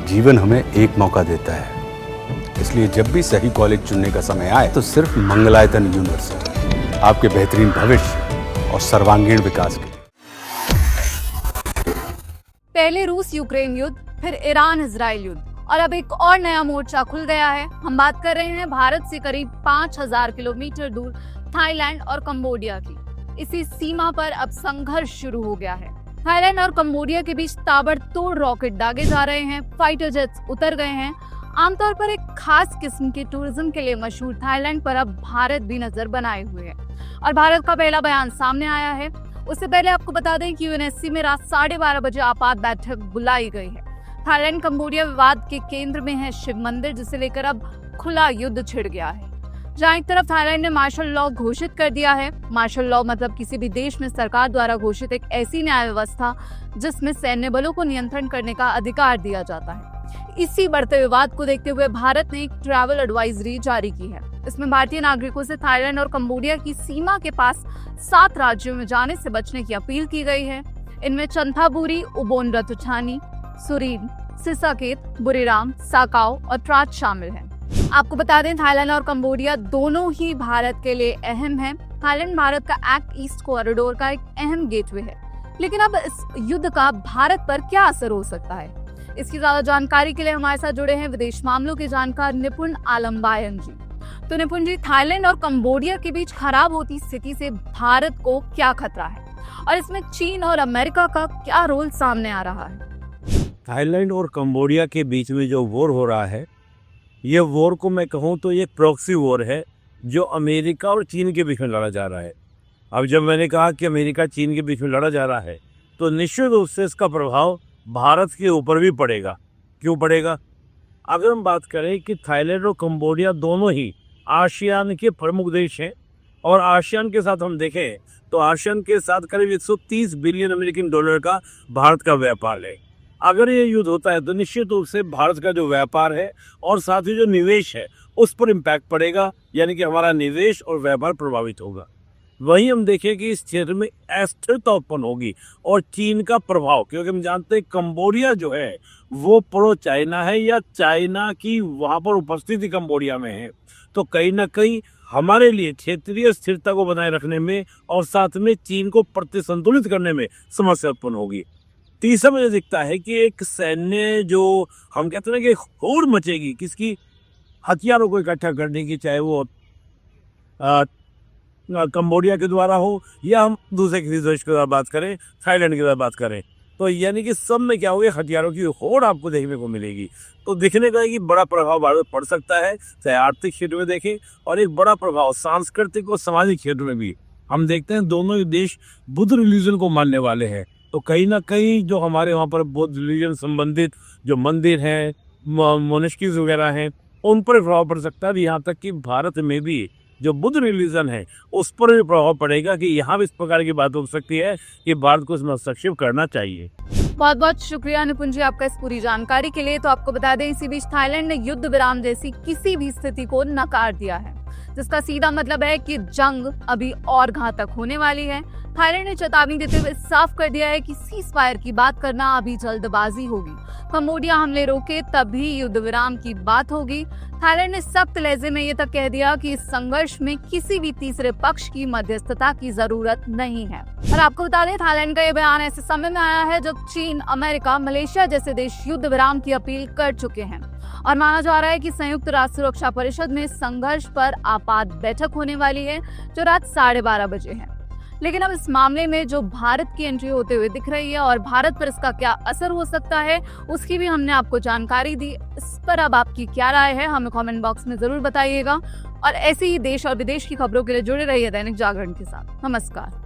जीवन हमें एक मौका देता है, इसलिए जब भी सही कॉलेज चुनने का समय आए तो सिर्फ मंगलायतन यूनिवर्सिटी आपके बेहतरीन भविष्य और सर्वांगीण विकास के लिए। पहले रूस यूक्रेन युद्ध, फिर ईरान इजराइल युद्ध और अब एक और नया मोर्चा खुल गया है। हम बात कर रहे हैं भारत से करीब 5000 किलोमीटर दूर थाईलैंड और कंबोडिया की। इसी सीमा पर अब संघर्ष शुरू हो गया है। थाईलैंड और कंबोडिया के बीच ताबड़तोड़ रॉकेट दागे जा रहे हैं, फाइटर जेट्स उतर गए हैं। आमतौर पर एक खास किस्म के टूरिज्म के लिए मशहूर थाईलैंड पर अब भारत भी नजर बनाए हुए है और भारत का पहला बयान सामने आया है। उससे पहले आपको बता दें कि यूएनएससी में रात 12:30 बजे आपात बैठक बुलाई गई है। थाईलैंड कंबोडिया विवाद के केंद्र में है शिव मंदिर, जिसे लेकर अब खुला युद्ध छिड़ गया है। जहां एक तरफ थाईलैंड ने मार्शल लॉ घोषित कर दिया है। मार्शल लॉ मतलब किसी भी देश में सरकार द्वारा घोषित एक ऐसी न्याय व्यवस्था जिसमें सैन्य बलों को नियंत्रण करने का अधिकार दिया जाता है। इसी बढ़ते विवाद को देखते हुए भारत ने एक ट्रैवल एडवाइजरी जारी की है। इसमें भारतीय नागरिकों से थाईलैंड और कंबोडिया की सीमा के पास 7 राज्यों में जाने से बचने की अपील की गई है। इनमें चंथाबुरी, उबोन रतुचानी, सुरीन, सिसाकेत, बुरीराम, साकाओ और ट्राच शामिल हैं। आपको बता दें, थाईलैंड और कंबोडिया दोनों ही भारत के लिए अहम हैं। थाईलैंड भारत का एक्ट ईस्ट कॉरिडोर का एक अहम गेटवे है। लेकिन अब इस युद्ध का भारत पर क्या असर हो सकता है, इसकी ज्यादा जानकारी के लिए हमारे साथ जुड़े हैं विदेश मामलों के जानकार निपुण आलमबायन जी। तो निपुण जी, थाईलैंड और कंबोडिया के बीच खराब होती स्थिति से भारत को क्या खतरा है और इसमें चीन और अमेरिका का क्या रोल सामने आ रहा है? थाईलैंड और कंबोडिया के बीच में जो वॉर हो रहा है, ये वॉर को मैं कहूँ तो ये प्रॉक्सी वॉर है जो अमेरिका और चीन के बीच में लड़ा जा रहा है। अब जब मैंने कहा कि अमेरिका चीन के बीच में लड़ा जा रहा है तो निश्चित रूप से इसका प्रभाव भारत के ऊपर भी पड़ेगा। क्यों पड़ेगा? अगर हम बात करें कि थाईलैंड और कंबोडिया दोनों ही आसियान के प्रमुख देश हैं और आसियान के साथ हम देखें तो आसियान के साथ करीब 130 बिलियन अमेरिकन डॉलर का भारत का व्यापार है। अगर ये युद्ध होता है तो निश्चित रूप से भारत का जो व्यापार है और साथ ही जो निवेश है उस पर इम्पैक्ट पड़ेगा, यानी कि हमारा निवेश और व्यापार प्रभावित होगा। वहीं हम देखें कि इस क्षेत्र में अस्थिरता उत्पन्न होगी और चीन का प्रभाव, क्योंकि हम जानते हैं कंबोडिया जो है वो प्रो चाइना है या चाइना की वहाँ पर उपस्थिति कंबोडिया में है, तो कहीं ना कहीं हमारे लिए क्षेत्रीय स्थिरता को बनाए रखने में और साथ में चीन को प्रतिसंतुलित करने में समस्या उत्पन्न होगी। तीसरा मुझे दिखता है कि एक सैन्य जो हम कहते हैं ना कि होड़ मचेगी किसकी, हथियारों को इकट्ठा करने की, चाहे वो कंबोडिया के द्वारा हो या हम दूसरे किसी देश के द्वारा बात करें, थाईलैंड के द्वारा बात करें, तो यानी कि सब में क्या होगा, हथियारों की होड़ आपको देखने को मिलेगी। तो दिखने का है कि बड़ा प्रभाव भारत पड़ सकता है, चाहे आर्थिक क्षेत्र में देखें और एक बड़ा प्रभाव सांस्कृतिक और सामाजिक क्षेत्र में भी। हम देखते हैं दोनों ही देश बुद्ध रिलीजन को मानने वाले हैं, तो कहीं ना कहीं जो हमारे वहाँ पर बुद्ध रिलीजन संबंधित जो मंदिर हैं, मोनेस्ट्रीज वगैरह हैं, उन पर प्रभाव पड़ सकता है। यहाँ तक कि भारत में भी जो बुद्ध रिलीजन है उस पर भी प्रभाव पड़ेगा कि यहाँ भी इस प्रकार की बात हो सकती है कि भारत को इसमें हस्तक्षेप करना चाहिए। बहुत बहुत शुक्रिया निपुण जी आपका इस पूरी जानकारी के लिए। तो आपको बता दें, इसी बीच थाईलैंड ने युद्ध विराम जैसी किसी भी स्थिति को नकार दिया है, जिसका सीधा मतलब है कि जंग अभी और घातक होने वाली है। थाईलैंड ने चेतावनी देते हुए साफ कर दिया है कि सीज फायर की बात करना अभी जल्दबाजी होगी। कंबोडिया हमले रोके तभी युद्ध विराम की बात होगी। थाईलैंड ने सख्त लहजे में ये तक कह दिया कि इस संघर्ष में किसी भी तीसरे पक्ष की मध्यस्थता की जरूरत नहीं है। और आपको बता दें, थाईलैंड का ये बयान ऐसे समय में आया है जब चीन, अमेरिका, मलेशिया जैसे देश युद्ध विराम की अपील कर चुके हैं और माना जा रहा है कि संयुक्त राष्ट्र सुरक्षा परिषद में संघर्ष पर आपात बैठक होने वाली है जो रात 12:30 बजे है। लेकिन अब इस मामले में जो भारत की एंट्री होते हुए दिख रही है और भारत पर इसका क्या असर हो सकता है उसकी भी हमने आपको जानकारी दी। इस पर अब आपकी क्या राय है हमें कमेंट बॉक्स में जरूर बताइएगा और ऐसे ही देश और विदेश की खबरों के लिए जुड़े रहिए दैनिक जागरण के साथ। नमस्कार।